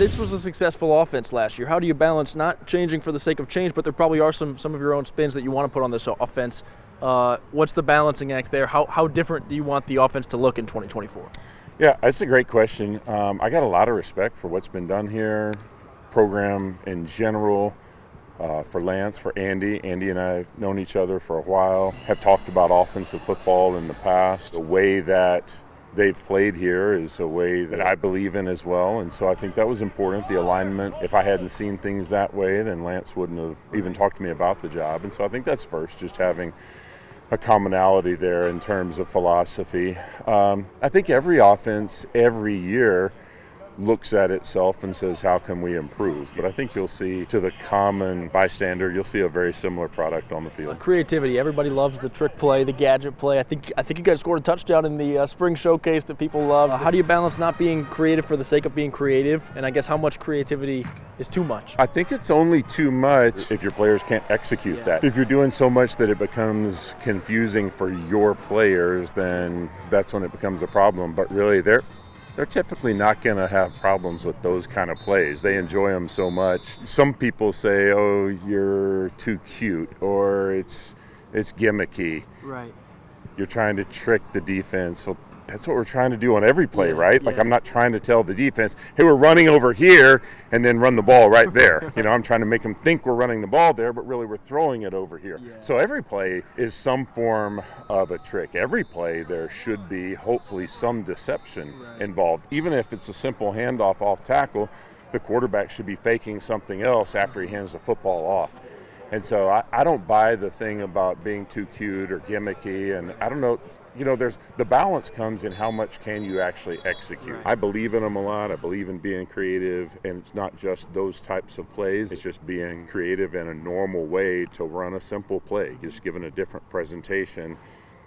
This was a successful offense last year. How do you balance not changing for the sake of change, but there probably are some of your own spins that you want to put on this offense? What's the balancing act there? How different do you want the offense to look in 2024? Yeah, that's a great question. I got a lot of respect for what's been done here, program in general, for Lance, for Andy. Andy and I have known each other for a while, have talked about offensive football in the past. The way that they've played here is a way that I believe in as well, and so I think that was important, the alignment. If I hadn't seen things that way, then Lance wouldn't have even talked to me about the job, and so I think that's first, just having a commonality there in terms of philosophy. I think every offense, every year, looks at itself and says, how can we improve? But I think you'll see, to the common bystander, you'll see a very similar product on the field. Creativity. Everybody loves the trick play, the gadget play. I think you guys scored a touchdown in the spring showcase that people love. How do you balance not being creative for the sake of being creative? And I guess how much creativity is too much? I think it's only too much if your players can't execute that. If you're doing so much that it becomes confusing for your players, then that's when it becomes a problem. But really, they're typically not going to have problems with those kind of plays. They enjoy them so much. Some people say, oh, you're too cute, or it's gimmicky. Right. You're trying to trick the defense. Well, that's what we're trying to do on every play, right? Like, I'm not trying to tell the defense, hey, we're running over here, and then run the ball right there. I'm trying to make them think we're running the ball there, but really we're throwing it over here. So every play is some form of a trick. Every play there should be, hopefully, some deception involved. Even if it's a simple handoff off tackle, the quarterback should be faking something else after he hands the football off. And so I don't buy the thing about being too cute or gimmicky, and I don't know. There's the balance comes in how much can you actually execute. I believe in them a lot. I believe in being creative, and it's not just those types of plays. It's just being creative in a normal way to run a simple play, just given a different presentation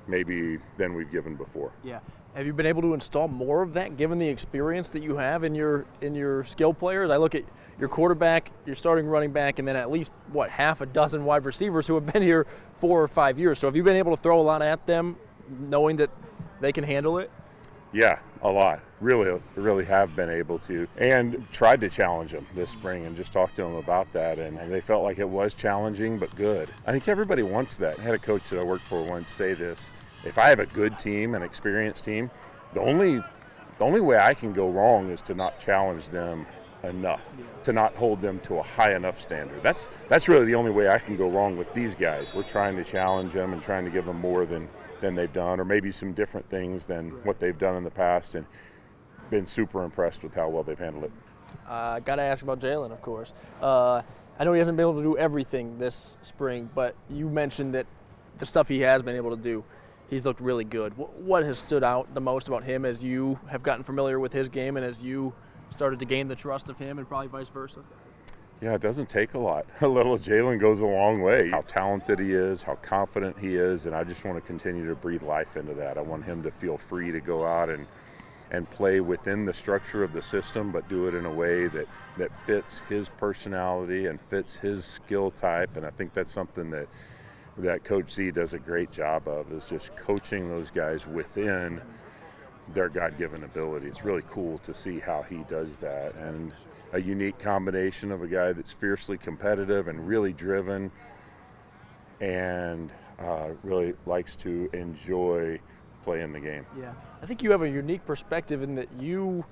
maybe than we've given before. Yeah. Have you been able to install more of that given the experience that you have in your skill players? I look at your quarterback, your starting running back, and then at least, half a dozen wide receivers who have been here 4 or 5 years. So have you been able to throw a lot at them, knowing that they can handle it? Yeah, a lot. Really have been able to, and tried to challenge them this spring and just talked to them about that, and they felt like it was challenging but good. I think everybody wants that. I had a coach that I worked for once say this: if I have a good team, an experienced team, the only way I can go wrong is to not challenge them enough, to not hold them to a high enough standard. That's really the only way I can go wrong with these guys. We're trying to challenge them and trying to give them more than they've done, or maybe some different things than what they've done in the past, and been super impressed with how well they've handled it. Got to ask about Jalen, of course. I know he hasn't been able to do everything this spring, but you mentioned that the stuff he has been able to do, he's looked really good. What has stood out the most about him as you have gotten familiar with his game and as you started to gain the trust of him, and probably vice versa? Yeah, it doesn't take a lot. A little Jalen goes a long way. How talented he is, how confident he is, and I just want to continue to breathe life into that. I want him to feel free to go out and play within the structure of the system, but do it in a way that fits his personality and fits his skill type. And I think that's something that Coach Z does a great job of, is just coaching those guys within their God-given ability. It's really cool to see how he does that, and a unique combination of a guy that's fiercely competitive and really driven, and really likes to enjoy playing the game. Yeah, I think you have a unique perspective in that you,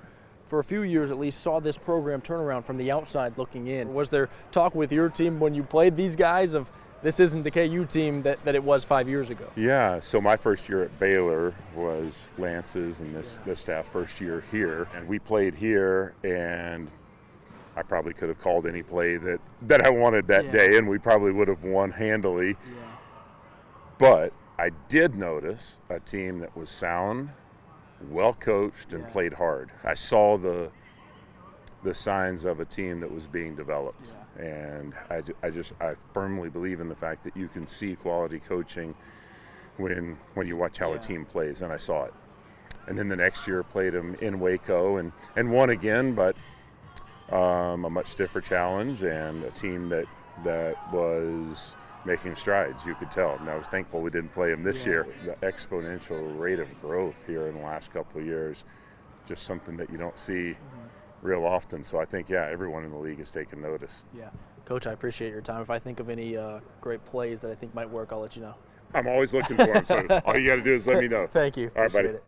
for a few years at least, saw this program turn around from the outside looking in. Was there talk with your team when you played these guys of, this isn't the KU team that it was 5 years ago? Yeah, so my first year at Baylor was Lance's and this staff first year here, and we played here, and I probably could have called any play that I wanted that day, and we probably would have won handily. But I did notice a team that was sound, well coached, and played hard. I saw the signs of a team that was being developed. And I firmly believe in the fact that you can see quality coaching when you watch how a team plays, and I saw it. And then the next year played them in Waco and won again, but a much stiffer challenge, and a team that was making strides, you could tell. And I was thankful we didn't play them this year. The exponential rate of growth here in the last couple of years, just something that you don't see real often. So I think, yeah, everyone in the league is taking notice. Yeah. Coach, I appreciate your time. If I think of any great plays that I think might work, I'll let you know. I'm always looking for them, so all you got to do is let me know. Thank you. All right, buddy. Appreciate it.